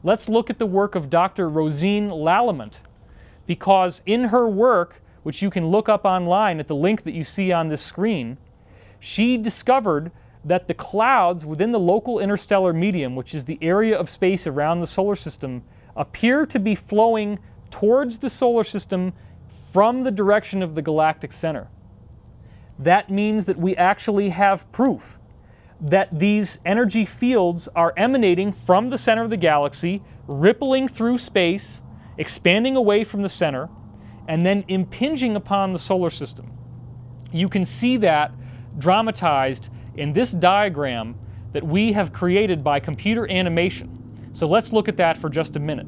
Let's look at the work of Dr. Rosine Lallement, because in her work, which you can look up online at the link that you see on this screen, she discovered that the clouds within the local interstellar medium, which is the area of space around the solar system, appear to be flowing towards the solar system from the direction of the galactic center. That means that we actually have proof that these energy fields are emanating from the center of the galaxy, rippling through space, expanding away from the center, and then impinging upon the solar system. You can see that dramatized in this diagram that we have created by computer animation. So let's look at that for just a minute.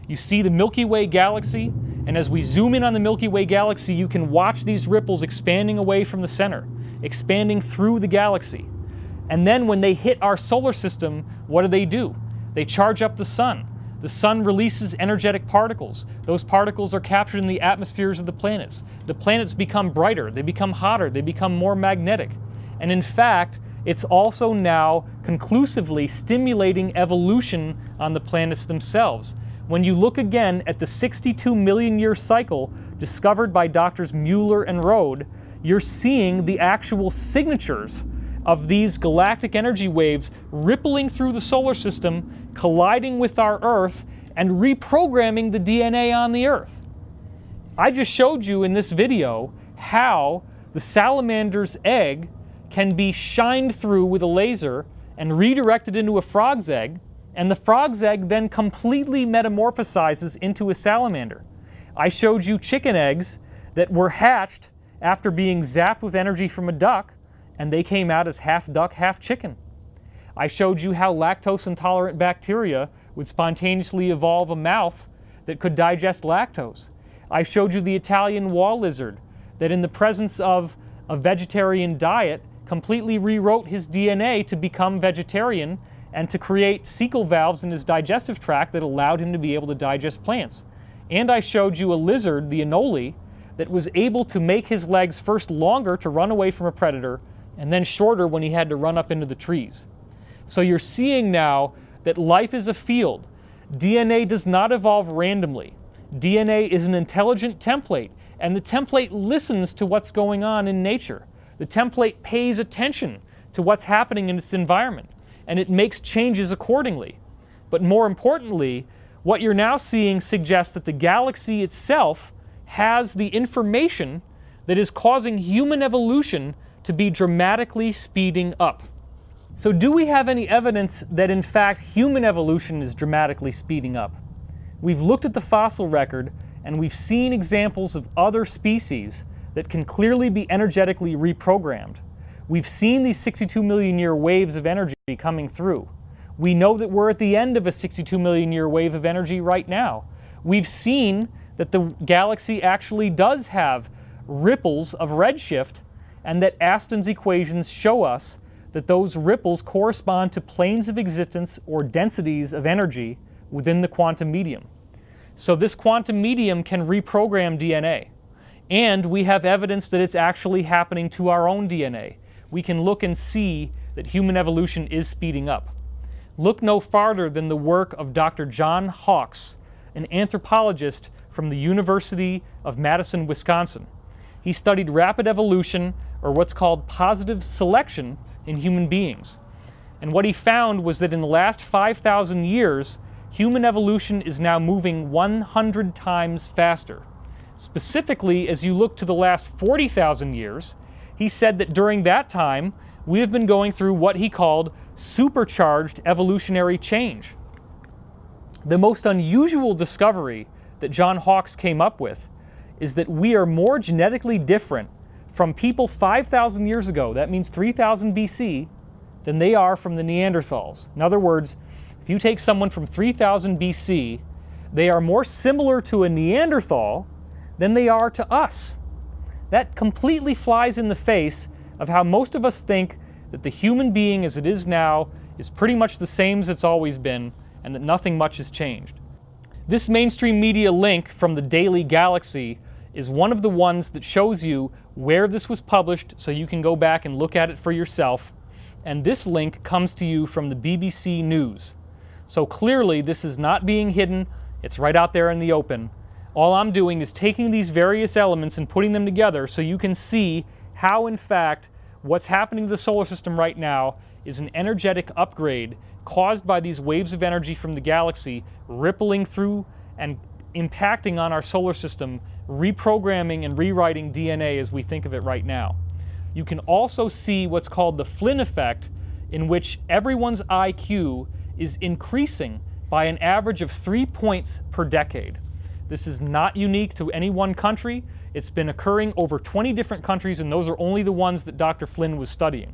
You see the Milky Way galaxy, and as we zoom in on the Milky Way galaxy, you can watch these ripples expanding away from the center, expanding through the galaxy. And then when they hit our solar system, what do? They charge up the sun. The sun releases energetic particles. Those particles are captured in the atmospheres of the planets. The planets become brighter, they become hotter, they become more magnetic. And in fact, it's also now conclusively stimulating evolution on the planets themselves. When you look again at the 62 million year cycle discovered by Drs. Mueller and Rode, you're seeing the actual signatures of these galactic energy waves rippling through the solar system, colliding with our Earth, and reprogramming the DNA on the Earth. I just showed you in this video how the salamander's egg can be shined through with a laser and redirected into a frog's egg, and the frog's egg then completely metamorphosizes into a salamander. I showed you chicken eggs that were hatched after being zapped with energy from a duck, and they came out as half duck, half chicken. I showed you how lactose-intolerant bacteria would spontaneously evolve a mouth that could digest lactose. I showed you the Italian wall lizard that in the presence of a vegetarian diet completely rewrote his DNA to become vegetarian and to create cecal valves in his digestive tract that allowed him to be able to digest plants. And I showed you a lizard, the anole, that was able to make his legs first longer to run away from a predator and then shorter when he had to run up into the trees. So you're seeing now that life is a field. DNA does not evolve randomly. DNA is an intelligent template, and the template listens to what's going on in nature. The template pays attention to what's happening in its environment, and it makes changes accordingly. But more importantly, what you're now seeing suggests that the galaxy itself has the information that is causing human evolution to be dramatically speeding up. So do we have any evidence that in fact human evolution is dramatically speeding up? We've looked at the fossil record and we've seen examples of other species that can clearly be energetically reprogrammed. We've seen these 62 million year waves of energy coming through. We know that we're at the end of a 62 million year wave of energy right now. We've seen that the galaxy actually does have ripples of redshift, and that Aston's equations show us that those ripples correspond to planes of existence or densities of energy within the quantum medium. So this quantum medium can reprogram DNA. And we have evidence that it's actually happening to our own DNA. We can look and see that human evolution is speeding up. Look no farther than the work of Dr. John Hawkes, an anthropologist from the University of Madison, Wisconsin. He studied rapid evolution, or what's called positive selection, in human beings. And what he found was that in the last 5,000 years, human evolution is now moving 100 times faster. Specifically, as you look to the last 40,000 years, he said that during that time, we have been going through what he called supercharged evolutionary change. The most unusual discovery that John Hawkes came up with is that we are more genetically different from people 5,000 years ago, that means 3000 BC, than they are from the Neanderthals. In other words, if you take someone from 3000 BC, they are more similar to a Neanderthal than they are to us. That completely flies in the face of how most of us think that the human being as it is now is pretty much the same as it's always been, and that nothing much has changed. This mainstream media link from the Daily Galaxy is one of the ones that shows you where this was published, so you can go back and look at it for yourself. And this link comes to you from the BBC News. So clearly this is not being hidden, it's right out there in the open. All I'm doing is taking these various elements and putting them together so you can see how, in fact, what's happening to the solar system right now is an energetic upgrade caused by these waves of energy from the galaxy rippling through and impacting on our solar system, reprogramming and rewriting DNA as we think of it right now. You can also see what's called the Flynn effect, in which everyone's IQ is increasing by an average of 3 points per decade. This is not unique to any one country. It's been occurring over 20 different countries, and those are only the ones that Dr. Flynn was studying.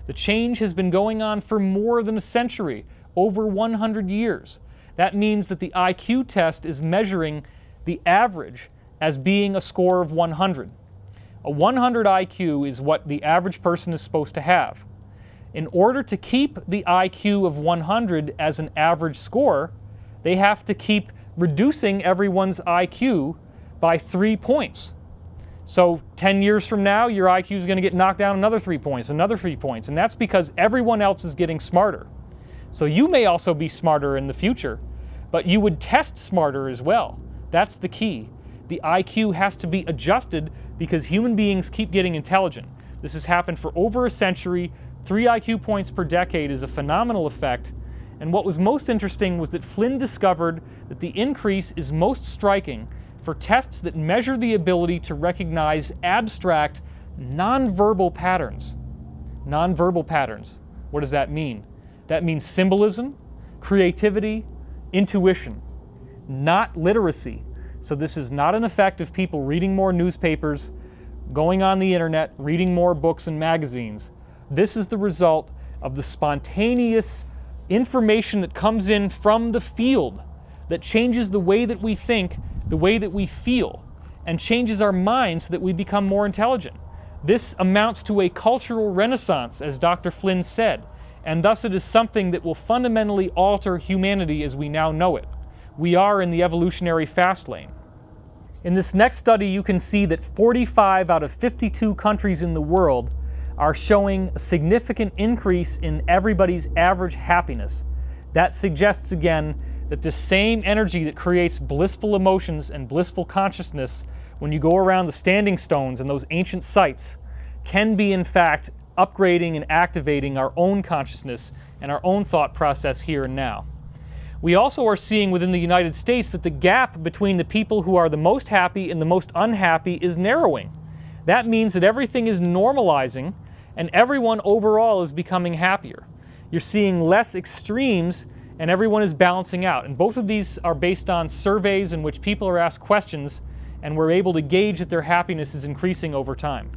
The change has been going on for more than a century, over 100 years. That means that the IQ test is measuring the average as being a score of 100. A 100 IQ is what the average person is supposed to have. In order to keep the IQ of 100 as an average score, they have to keep reducing everyone's IQ by 3 points. So 10 years from now, your IQ is going to get knocked down another 3 points, another 3 points, and that's because everyone else is getting smarter. So you may also be smarter in the future, but you would test smarter as well. That's the key. The IQ has to be adjusted because human beings keep getting intelligent. This has happened for over a century. 3 IQ points per decade is a phenomenal effect. And what was most interesting was that Flynn discovered that the increase is most striking for tests that measure the ability to recognize abstract, nonverbal patterns. Nonverbal patterns. What does that mean? That means symbolism, creativity, intuition, not literacy. So this is not an effect of people reading more newspapers, going on the internet, reading more books and magazines. This is the result of the spontaneous information that comes in from the field that changes the way that we think, the way that we feel, and changes our minds so that we become more intelligent. This amounts to a cultural renaissance, as Dr. Flynn said, and thus it is something that will fundamentally alter humanity as we now know it. We are in the evolutionary fast lane. In this next study, you can see that 45 out of 52 countries in the world are showing a significant increase in everybody's average happiness. That suggests again that the same energy that creates blissful emotions and blissful consciousness when you go around the standing stones and those ancient sites can be in fact upgrading and activating our own consciousness and our own thought process here and now. We also are seeing within the United States that the gap between the people who are the most happy and the most unhappy is narrowing. That means that everything is normalizing and everyone overall is becoming happier. You're seeing less extremes and everyone is balancing out. And both of these are based on surveys in which people are asked questions and we're able to gauge that their happiness is increasing over time.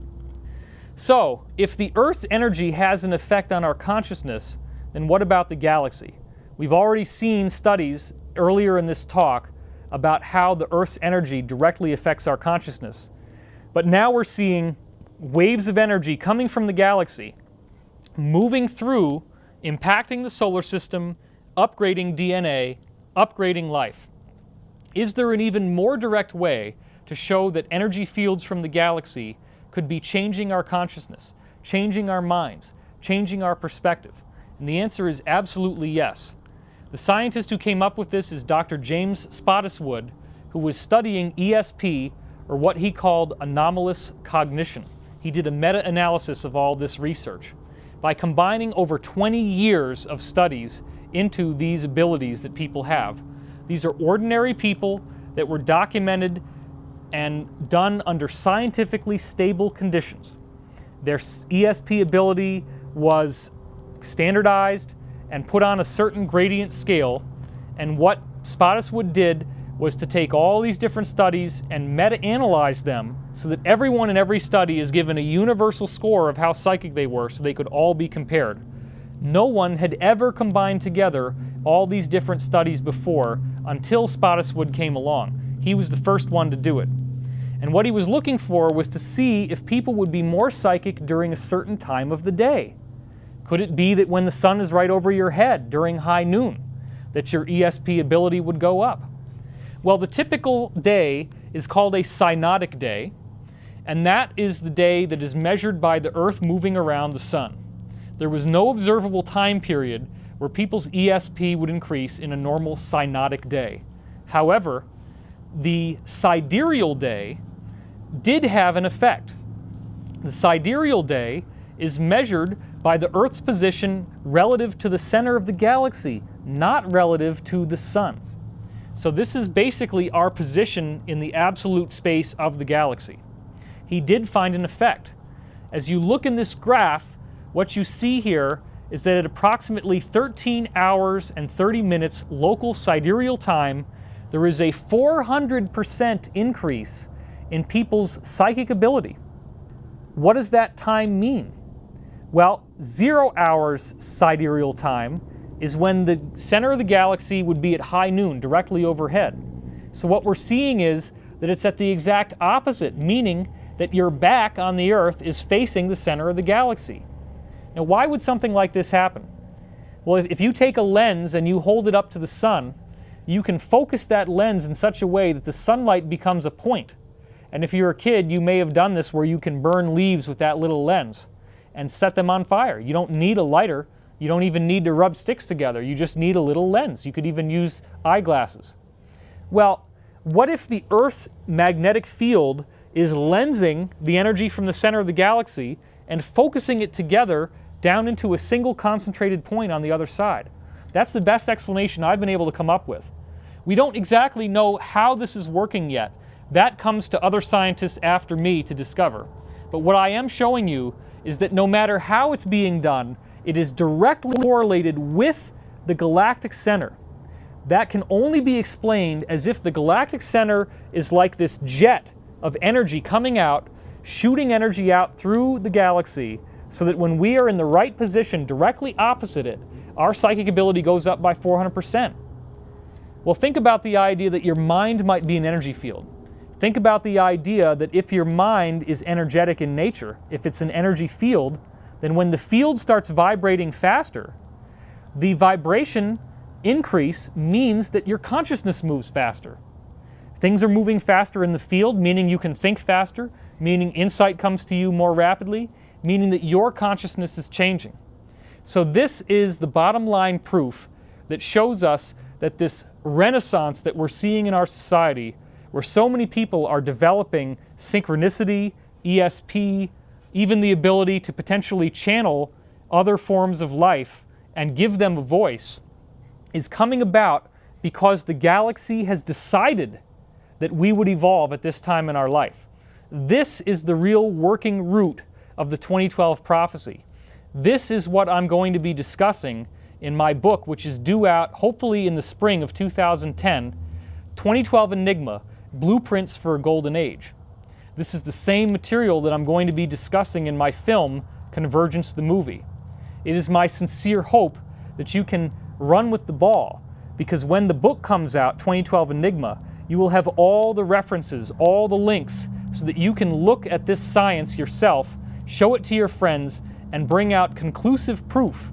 So, if the Earth's energy has an effect on our consciousness, then what about the galaxy? We've already seen studies earlier in this talk about how the Earth's energy directly affects our consciousness. But now we're seeing waves of energy coming from the galaxy, moving through, impacting the solar system, upgrading DNA, upgrading life. Is there an even more direct way to show that energy fields from the galaxy could be changing our consciousness, changing our minds, changing our perspective? And the answer is absolutely yes. The scientist who came up with this is Dr. James Spottiswoode, who was studying ESP, or what he called anomalous cognition. He did a meta-analysis of all this research. By combining over 20 years of studies into these abilities that people have, these are ordinary people that were documented and done under scientifically stable conditions. Their ESP ability was standardized and put on a certain gradient scale, and what Spottiswoode did was to take all these different studies and meta-analyze them so that everyone in every study is given a universal score of how psychic they were so they could all be compared. No one had ever combined together all these different studies before until Spottiswoode came along. He was the first one to do it. And what he was looking for was to see if people would be more psychic during a certain time of the day. Could it be that when the sun is right over your head during high noon, that your ESP ability would go up? Well, the typical day is called a synodic day, and that is the day that is measured by the Earth moving around the sun. There was no observable time period where people's ESP would increase in a normal synodic day. However, the sidereal day did have an effect. The sidereal day is measured by the Earth's position relative to the center of the galaxy, not relative to the Sun. So this is basically our position in the absolute space of the galaxy. He did find an effect. As you look in this graph, what you see here is that at approximately 13 hours and 30 minutes local sidereal time, there is a 400% increase in people's psychic ability. What does that time mean? Well, 0 hours sidereal time is when the center of the galaxy would be at high noon, directly overhead. So what we're seeing is that it's at the exact opposite, meaning that your back on the Earth is facing the center of the galaxy. Now, why would something like this happen? Well, if you take a lens and you hold it up to the sun, you can focus that lens in such a way that the sunlight becomes a point. And if you're a kid, you may have done this where you can burn leaves with that little lens and set them on fire. You don't need a lighter. You don't even need to rub sticks together. You just need a little lens. You could even use eyeglasses. Well, what if the Earth's magnetic field is lensing the energy from the center of the galaxy and focusing it together down into a single concentrated point on the other side? That's the best explanation I've been able to come up with. We don't exactly know how this is working yet. That comes to other scientists after me to discover. But what I am showing you is that no matter how it's being done, it is directly correlated with the galactic center. That can only be explained as if the galactic center is like this jet of energy coming out, shooting energy out through the galaxy, so that when we are in the right position directly opposite it, our psychic ability goes up by 400%. Well, think about the idea that your mind might be an energy field. Think about the idea that if your mind is energetic in nature, if it's an energy field, then when the field starts vibrating faster, the vibration increase means that your consciousness moves faster. Things are moving faster in the field, meaning you can think faster, meaning insight comes to you more rapidly, meaning that your consciousness is changing. So this is the bottom line proof that shows us that this renaissance that we're seeing in our society, where so many people are developing synchronicity, ESP, even the ability to potentially channel other forms of life and give them a voice, is coming about because the galaxy has decided that we would evolve at this time in our life. This is the real working root of the 2012 prophecy. This is what I'm going to be discussing in my book, which is due out hopefully in the spring of 2010, 2012 Enigma, Blueprints for a Golden Age. This is the same material that I'm going to be discussing in my film, Convergence the Movie. It is my sincere hope that you can run with the ball, because when the book comes out, 2012 Enigma, you will have all the references, all the links, so that you can look at this science yourself, show it to your friends, and bring out conclusive proof,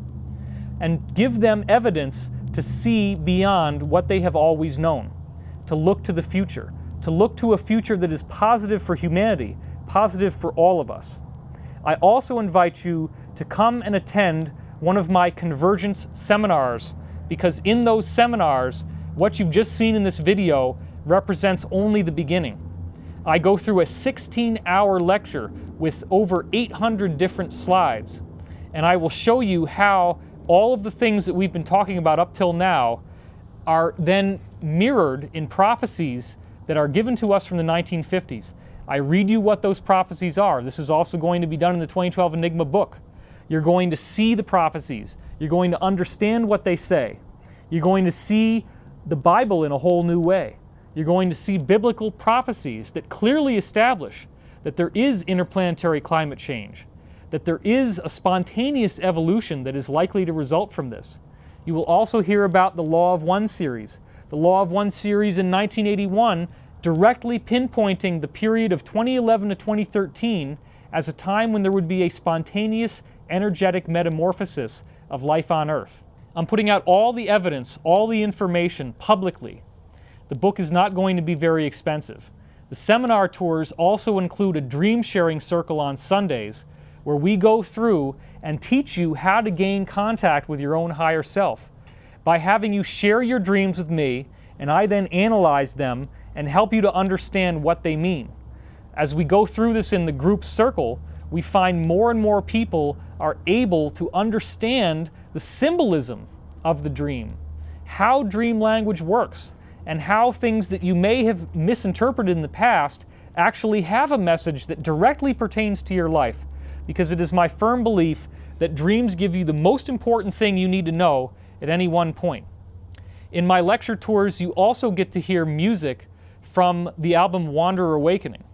and give them evidence to see beyond what they have always known, to look to the future, to look to a future that is positive for humanity, positive for all of us. I also invite you to come and attend one of my Convergence seminars, because in those seminars, what you've just seen in this video represents only the beginning. I go through a 16-hour lecture with over 800 different slides, and I will show you how all of the things that we've been talking about up till now are then mirrored in prophecies that are given to us from the 1950s. I read you what those prophecies are. This is also going to be done in the 2012 Enigma book. You're going to see the prophecies. You're going to understand what they say. You're going to see the Bible in a whole new way. You're going to see biblical prophecies that clearly establish that there is interplanetary climate change, that there is a spontaneous evolution that is likely to result from this. You will also hear about the Law of One series. The Law of One series in 1981 directly pinpointing the period of 2011 to 2013 as a time when there would be a spontaneous energetic metamorphosis of life on Earth. I'm putting out all the evidence, all the information publicly. The book is not going to be very expensive. The seminar tours also include a dream sharing circle on Sundays where we go through and teach you how to gain contact with your own higher self by having you share your dreams with me, and I then analyze them and help you to understand what they mean. As we go through this in the group circle, we find more and more people are able to understand the symbolism of the dream, how dream language works, and how things that you may have misinterpreted in the past actually have a message that directly pertains to your life, because it is my firm belief that dreams give you the most important thing you need to know at any one point. In my lecture tours, you also get to hear music from the album Wanderer Awakening.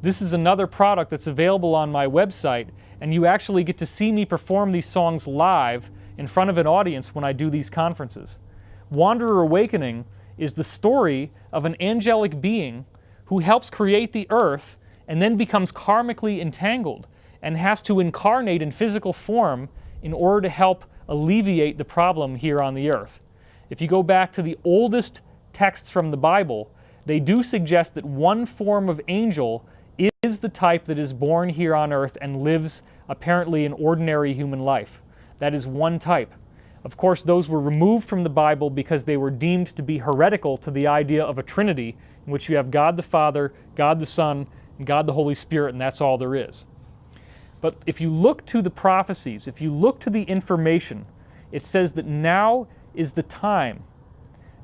This is another product that's available on my website, and you actually get to see me perform these songs live in front of an audience when I do these conferences. Wanderer Awakening is the story of an angelic being who helps create the earth and then becomes karmically entangled and has to incarnate in physical form in order to help alleviate the problem here on the earth. If you go back to the oldest texts from the Bible, they do suggest that one form of angel is the type that is born here on earth and lives apparently an ordinary human life. That is one type. Of course, those were removed from the Bible because they were deemed to be heretical to the idea of a Trinity in which you have God the Father, God the Son, and God the Holy Spirit, and that's all there is. But if you look to the prophecies, if you look to the information, it says that now is the time.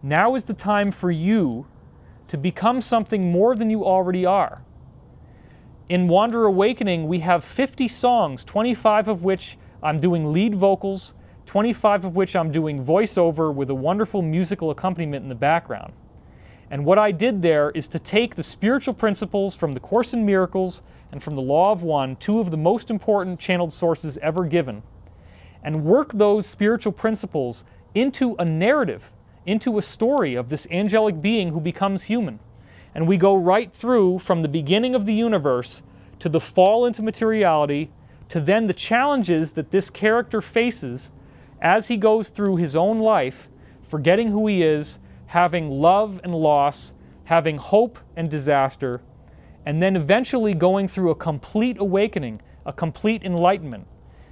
Now is the time for you to become something more than you already are. In Wanderer Awakening, we have 50 songs, 25 of which I'm doing lead vocals, 25 of which I'm doing voiceover with a wonderful musical accompaniment in the background. And what I did there is to take the spiritual principles from the Course in Miracles and from the Law of One, two of the most important channeled sources ever given, and work those spiritual principles into a narrative, into a story of this angelic being who becomes human. And we go right through from the beginning of the universe to the fall into materiality, to then the challenges that this character faces as he goes through his own life, forgetting who he is, having love and loss, having hope and disaster, and then eventually going through a complete awakening, a complete enlightenment.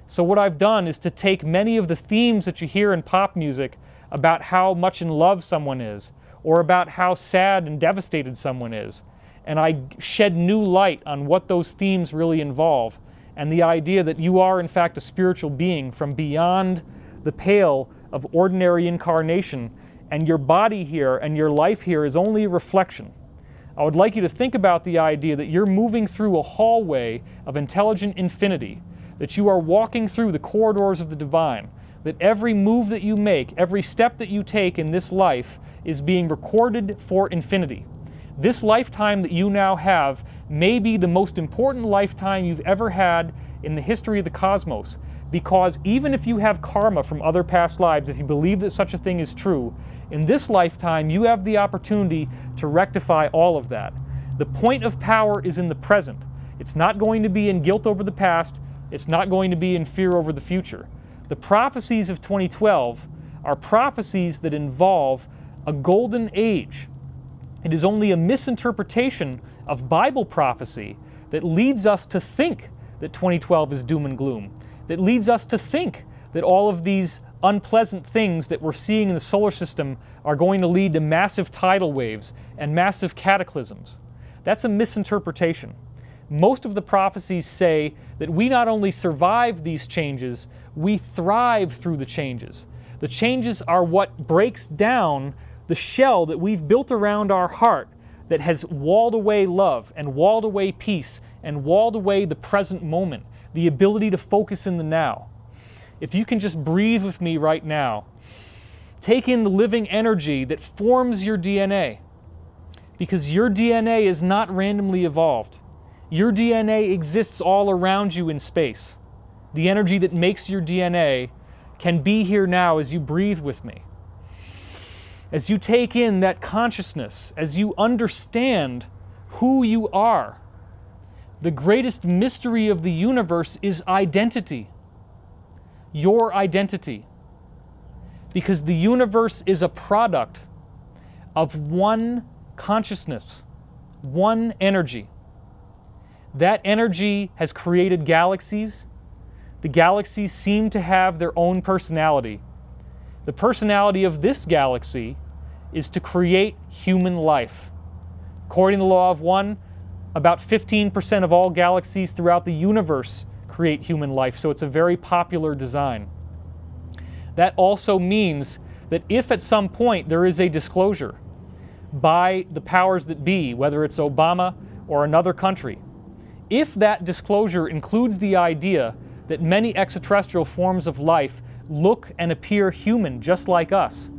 So what I've done is to take many of the themes that you hear in pop music about how much in love someone is, or about how sad and devastated someone is, and I shed new light on what those themes really involve, and the idea that you are in fact a spiritual being from beyond the pale of ordinary incarnation, and your body here and your life here is only a reflection. I would like you to think about the idea that you're moving through a hallway of intelligent infinity, that you are walking through the corridors of the divine, that every move that you make, every step that you take in this life is being recorded for infinity. This lifetime that you now have may be the most important lifetime you've ever had in the history of the cosmos, because even if you have karma from other past lives, if you believe that such a thing is true, in this lifetime you have the opportunity to rectify all of that. The point of power is in the present. It's not going to be in guilt over the past. It's not going to be in fear over the future. The prophecies of 2012 are prophecies that involve a golden age. It is only a misinterpretation of Bible prophecy that leads us to think that 2012 is doom and gloom, that leads us to think that all of these unpleasant things that we're seeing in the solar system are going to lead to massive tidal waves and massive cataclysms. That's a misinterpretation. Most of the prophecies say that we not only survive these changes, we thrive through the changes. The changes are what breaks down the shell that we've built around our heart that has walled away love and walled away peace and walled away the present moment, the ability to focus in the now. If you can just breathe with me right now, take in the living energy that forms your DNA, because your DNA is not randomly evolved. Your DNA exists all around you in space. The energy that makes your DNA can be here now as you breathe with me. As you take in that consciousness, as you understand who you are, the greatest mystery of the universe is identity. Your identity. Because the universe is a product of one consciousness, one energy. That energy has created galaxies. The galaxies seem to have their own personality. The personality of this galaxy is to create human life. According to the law of one, about 15% of all galaxies throughout the universe create human life, so it's a very popular design. That also means that if at some point there is a disclosure by the powers that be, whether it's Obama or another country, if that disclosure includes the idea that many extraterrestrial forms of life look and appear human just like us,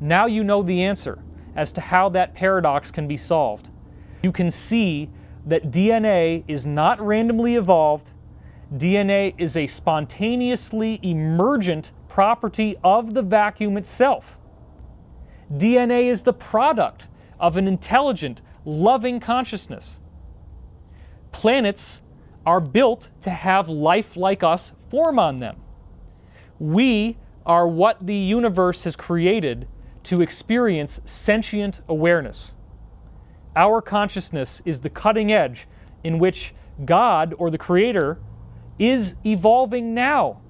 now you know the answer as to how that paradox can be solved. You can see that DNA is not randomly evolved. DNA is a spontaneously emergent property of the vacuum itself. DNA is the product of an intelligent, loving consciousness. Planets are built to have life like us form on them. We are what the universe has created to experience sentient awareness. Our consciousness is the cutting edge in which God, or the Creator, is evolving now.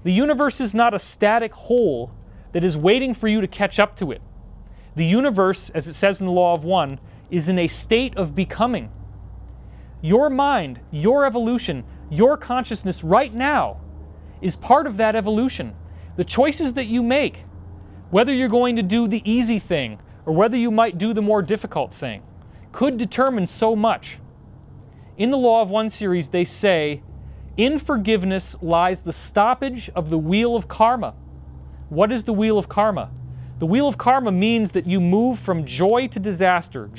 The universe is not a static whole that is waiting for you to catch up to it. The universe, as it says in the law of one, is in a state of becoming. Your mind, your evolution, your consciousness right now is part of that evolution. The choices that you make, whether you're going to do the easy thing or whether you might do the more difficult thing, could determine so much. In the Law of One series, they say, in forgiveness lies the stoppage of the wheel of karma. What is the wheel of karma? The wheel of karma means that you move from joy to disaster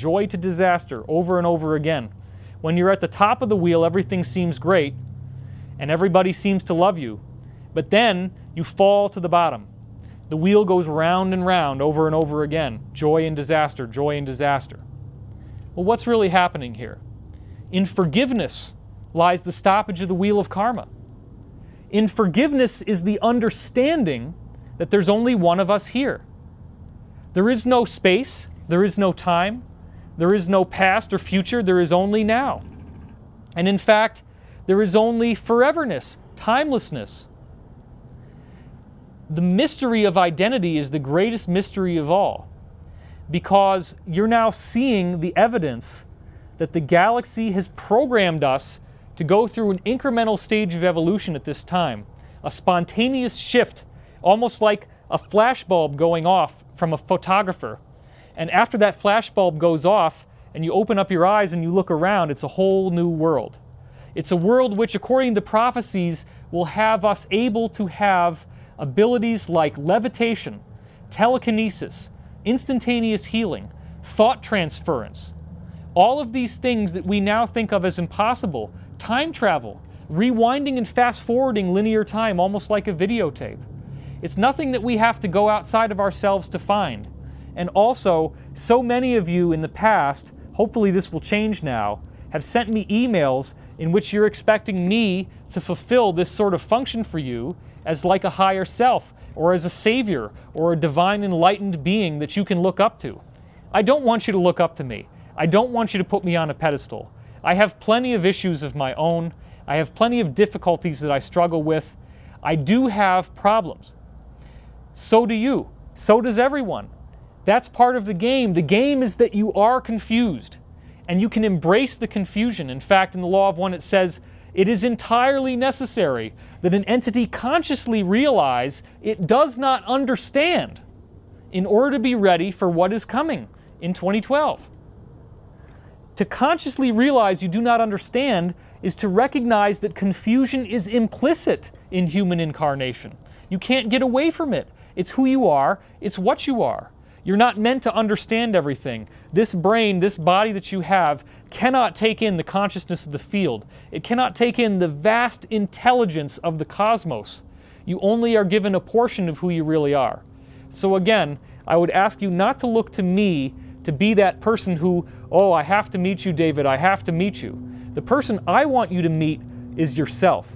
over and over again. When you're at the top of the wheel, everything seems great and everybody seems to love you. But then you fall to the bottom. The wheel goes round and round over and over again. Joy and disaster, joy and disaster. Well, what's really happening here? In forgiveness lies the stoppage of the wheel of karma. In forgiveness is the understanding that there's only one of us here. There is no space, there is no time, there is no past or future, there is only now. And in fact, there is only foreverness, timelessness. The mystery of identity is the greatest mystery of all, because you're now seeing the evidence that the galaxy has programmed us to go through an incremental stage of evolution at this time, a spontaneous shift, almost like a flashbulb going off from a photographer. And after that flashbulb goes off and you open up your eyes and you look around, it's a whole new world. It's a world which, according to prophecies, will have us able to have abilities like levitation, telekinesis, instantaneous healing, thought transference. All of these things that we now think of as impossible, time travel, rewinding and fast-forwarding linear time almost like a videotape. It's nothing that we have to go outside of ourselves to find. And also, so many of you in the past, hopefully this will change now, have sent me emails in which you're expecting me to fulfill this sort of function for you as like a higher self, or as a savior, or a divine enlightened being that you can look up to. I don't want you to look up to me. I don't want you to put me on a pedestal. I have plenty of issues of my own. I have plenty of difficulties that I struggle with. I do have problems. So do you. So does everyone. That's part of the game. The game is that you are confused, and you can embrace the confusion. In fact, in the Law of One it says, it is entirely necessary that an entity consciously realize it does not understand in order to be ready for what is coming in 2012. To consciously realize you do not understand is to recognize that confusion is implicit in human incarnation. You can't get away from it. It's who you are. It's what you are. You're not meant to understand everything. This brain, this body that you have, cannot take in the consciousness of the field. It cannot take in the vast intelligence of the cosmos. You only are given a portion of who you really are. So again, I would ask you not to look to me to be that person who, oh, I have to meet you, David, I have to meet you. The person I want you to meet is yourself.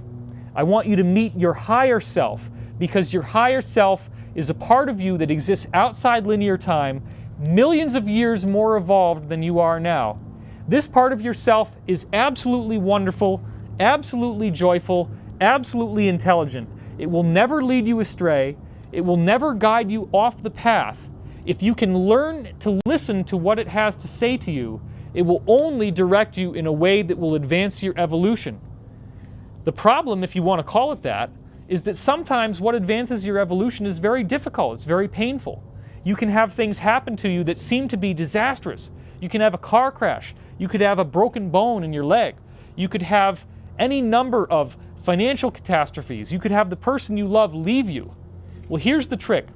I want you to meet your higher self, because your higher self is a part of you that exists outside linear time, millions of years more evolved than you are now. This part of yourself is absolutely wonderful, absolutely joyful, absolutely intelligent. It will never lead you astray. It will never guide you off the path. If you can learn to listen to what it has to say to you, it will only direct you in a way that will advance your evolution. The problem, if you want to call it that, is that sometimes what advances your evolution is very difficult. It's very painful. You can have things happen to you that seem to be disastrous. You can have a car crash. You could have a broken bone in your leg. You could have any number of financial catastrophes. You could have the person you love leave you. Well, here's the trick.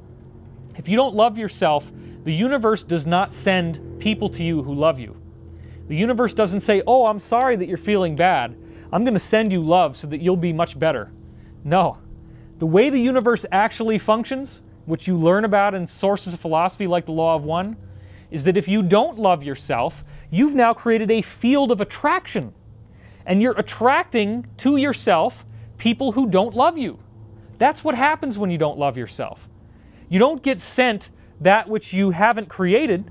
If you don't love yourself, the universe does not send people to you who love you. The universe doesn't say, oh, I'm sorry that you're feeling bad. I'm going to send you love so that you'll be much better. No. The way the universe actually functions, which you learn about in sources of philosophy like the Law of One, is that if you don't love yourself, you've now created a field of attraction. And you're attracting to yourself people who don't love you. That's what happens when you don't love yourself. You don't get sent that which you haven't created.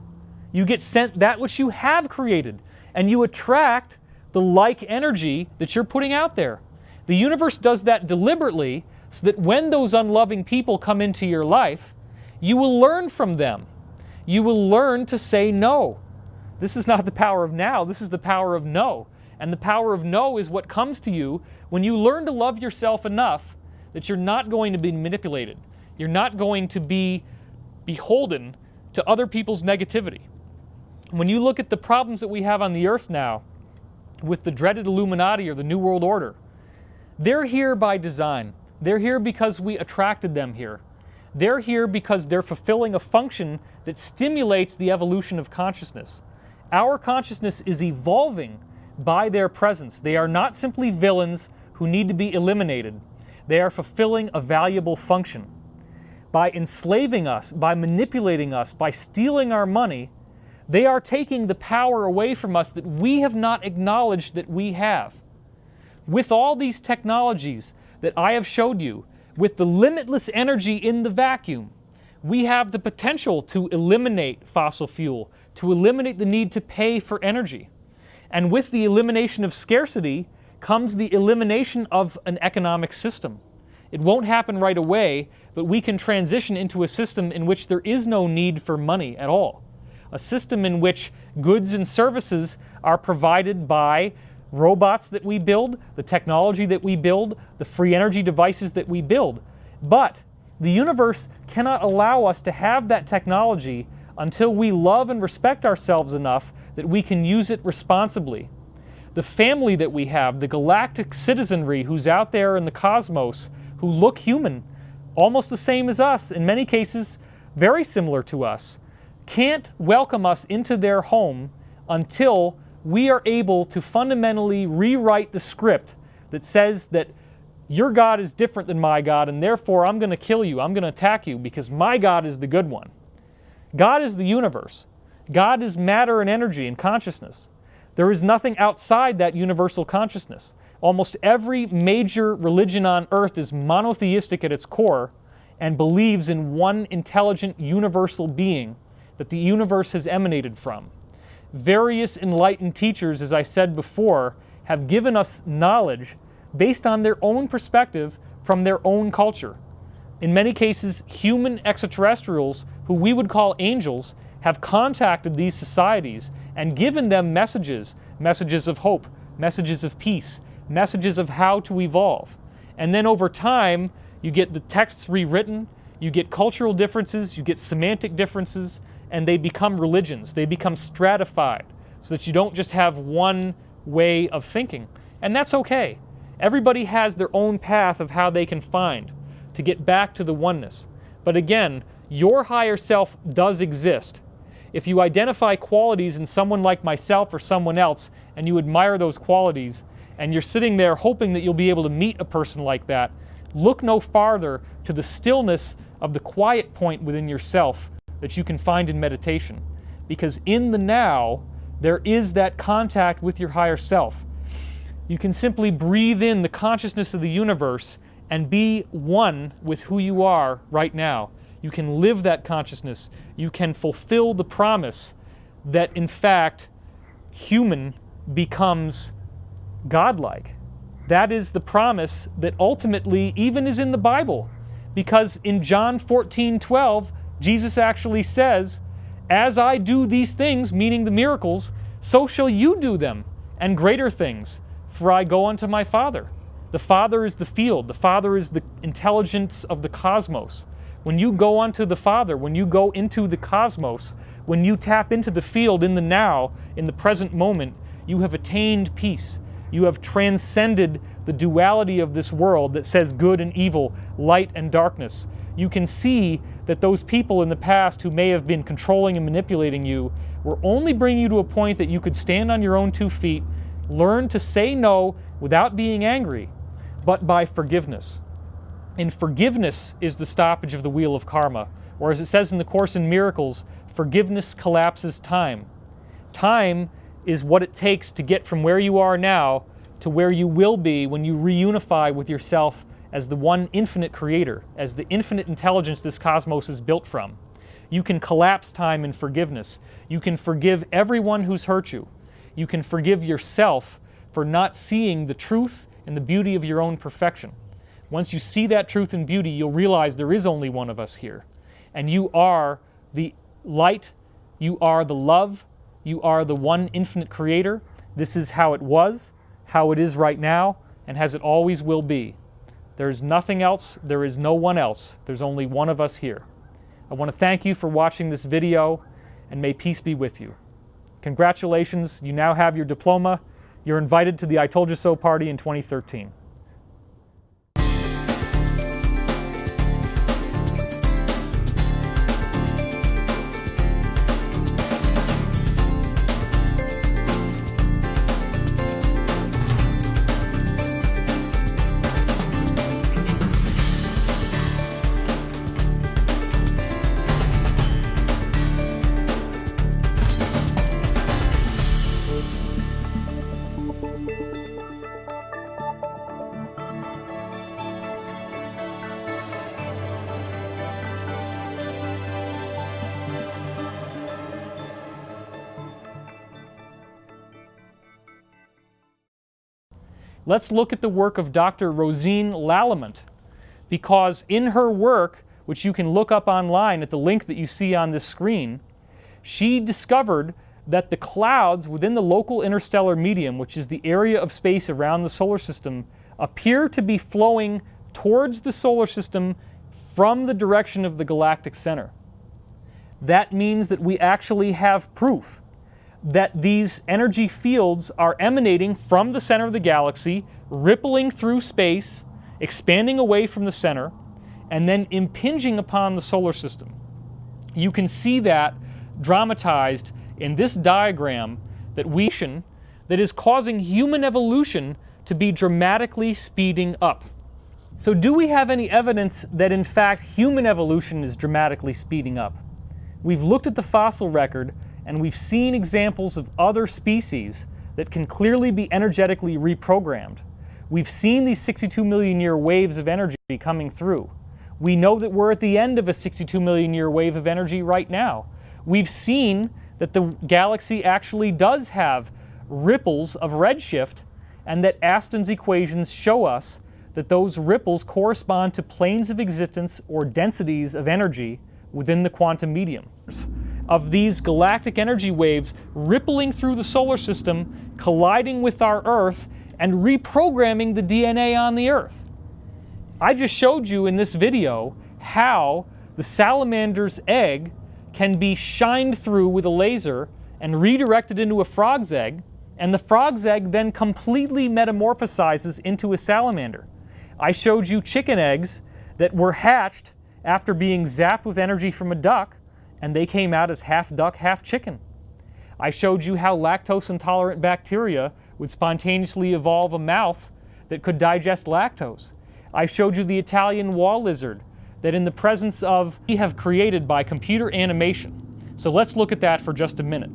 You get sent that which you have created. And you attract the like energy that you're putting out there. The universe does that deliberately so that when those unloving people come into your life, you will learn from them. You will learn to say no. This is not the power of now, this is the power of no. And the power of no is what comes to you when you learn to love yourself enough that you're not going to be manipulated. You're not going to be beholden to other people's negativity. When you look at the problems that we have on the earth now with the dreaded Illuminati or the New World Order, they're here by design. They're here because we attracted them here. They're here because they're fulfilling a function that stimulates the evolution of consciousness. Our consciousness is evolving by their presence. They are not simply villains who need to be eliminated. They are fulfilling a valuable function. By enslaving us, by manipulating us, by stealing our money, they are taking the power away from us that we have not acknowledged that we have. With all these technologies that I have showed you, with the limitless energy in the vacuum, we have the potential to eliminate fossil fuel, to eliminate the need to pay for energy. And with the elimination of scarcity comes the elimination of an economic system. It won't happen right away, but we can transition into a system in which there is no need for money at all. A system in which goods and services are provided by robots that we build, the technology that we build, the free energy devices that we build. But the universe cannot allow us to have that technology until we love and respect ourselves enough that we can use it responsibly. The family that we have, the galactic citizenry who's out there in the cosmos, who look human, almost the same as us, in many cases very similar to us, can't welcome us into their home until we are able to fundamentally rewrite the script that says that your God is different than my God, and therefore I'm going to kill you, I'm going to attack you, because my God is the good one. God is the universe. God is matter and energy and consciousness. There is nothing outside that universal consciousness. Almost every major religion on earth is monotheistic at its core and believes in one intelligent universal being that the universe has emanated from. Various enlightened teachers, as I said before, have given us knowledge based on their own perspective from their own culture. In many cases, human extraterrestrials, who we would call angels, have contacted these societies and given them messages of hope, messages of peace, messages of how to evolve. And then over time, you get the texts rewritten, you get cultural differences, you get semantic differences, and they become religions. They become stratified so that you don't just have one way of thinking. And that's okay. Everybody has their own path of how they can find to get back to the oneness. But again, your higher self does exist. If you identify qualities in someone like myself or someone else, and you admire those qualities, and you're sitting there hoping that you'll be able to meet a person like that, look no farther to the stillness of the quiet point within yourself that you can find in meditation. Because in the now, there is that contact with your higher self. You can simply breathe in the consciousness of the universe and be one with who you are right now. You can live that consciousness. You can fulfill the promise that, in fact, human becomes godlike. That is the promise that ultimately even is in the Bible. Because in John 14:12, Jesus actually says, "As I do these things," meaning the miracles, "so shall you do them, and greater things, for I go unto my Father." The Father is the field. The Father is the intelligence of the cosmos. When you go unto the Father, when you go into the cosmos, when you tap into the field in the now, in the present moment, you have attained peace. You have transcended the duality of this world that says good and evil, light and darkness. You can see that those people in the past who may have been controlling and manipulating you were only bringing you to a point that you could stand on your own 2 feet, learn to say no without being angry, but by forgiveness. And forgiveness is the stoppage of the wheel of karma. Or as it says in the Course in Miracles, forgiveness collapses time. Time is what it takes to get from where you are now to where you will be when you reunify with yourself as the one infinite creator, as the infinite intelligence this cosmos is built from. You can collapse time in forgiveness. You can forgive everyone who's hurt you. You can forgive yourself for not seeing the truth and the beauty of your own perfection. Once you see that truth and beauty, you'll realize there is only one of us here. And you are the light, you are the love, you are the one infinite creator. This is how it was, how it is right now, and as it always will be. There is nothing else, there is no one else. There's only one of us here. I want to thank you for watching this video, and may peace be with you. Congratulations, you now have your diploma. You're invited to the I Told You So party in 2013. Let's look at the work of Dr. Rosine Lallement, because in her work, which you can look up online at the link that you see on this screen, she discovered that the clouds within the local interstellar medium, which is the area of space around the solar system, appear to be flowing towards the solar system from the direction of the galactic center. That means that we actually have proof that these energy fields are emanating from the center of the galaxy, rippling through space, expanding away from the center, and then impinging upon the solar system. You can see that dramatized in this diagram that is causing human evolution to be dramatically speeding up. So do we have any evidence that in fact human evolution is dramatically speeding up? We've looked at the fossil record and we've seen examples of other species that can clearly be energetically reprogrammed. We've seen these 62 million year waves of energy coming through. We know that we're at the end of a 62 million year wave of energy right now. We've seen that the galaxy actually does have ripples of redshift, and that Aston's equations show us that those ripples correspond to planes of existence or densities of energy within the quantum medium. Of these galactic energy waves rippling through the solar system, colliding with our Earth, and reprogramming the DNA on the Earth. I just showed you in this video how the salamander's egg can be shined through with a laser and redirected into a frog's egg, and the frog's egg then completely metamorphosizes into a salamander. I showed you chicken eggs that were hatched after being zapped with energy from a duck, and they came out as half duck, half chicken. I showed you how lactose-intolerant bacteria would spontaneously evolve a mouth that could digest lactose. I showed you the Italian wall lizard that in the presence of we have created by computer animation. So let's look at that for just a minute.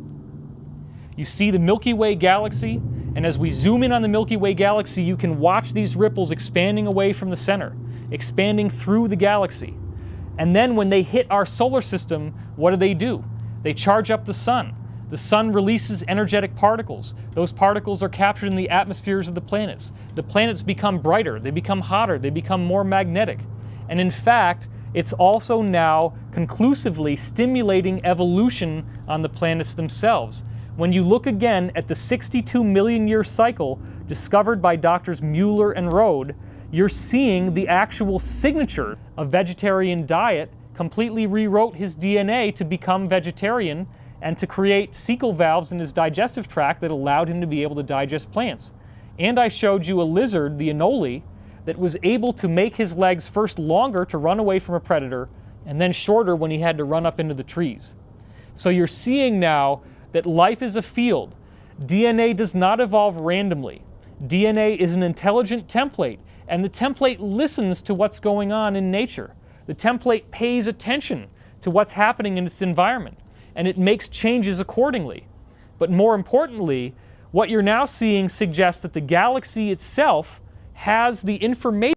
You see the Milky Way galaxy, and as we zoom in on the Milky Way galaxy, you can watch these ripples expanding away from the center, expanding through the galaxy. And then when they hit our solar system, what do? They charge up the sun. The sun releases energetic particles. Those particles are captured in the atmospheres of the planets. The planets become brighter, they become hotter, they become more magnetic. And in fact, it's also now conclusively stimulating evolution on the planets themselves. When you look again at the 62 million year cycle discovered by Doctors Mueller and Rode, you're seeing the actual signature. A vegetarian diet completely rewrote his DNA to become vegetarian and to create cecal valves in his digestive tract that allowed him to be able to digest plants. And I showed you a lizard, the anole, that was able to make his legs first longer to run away from a predator and then shorter when he had to run up into the trees. So you're seeing now that life is a field. DNA does not evolve randomly. DNA is an intelligent template, and the template listens to what's going on in nature. The template pays attention to what's happening in its environment, and it makes changes accordingly. But more importantly, what you're now seeing suggests that the galaxy itself has the information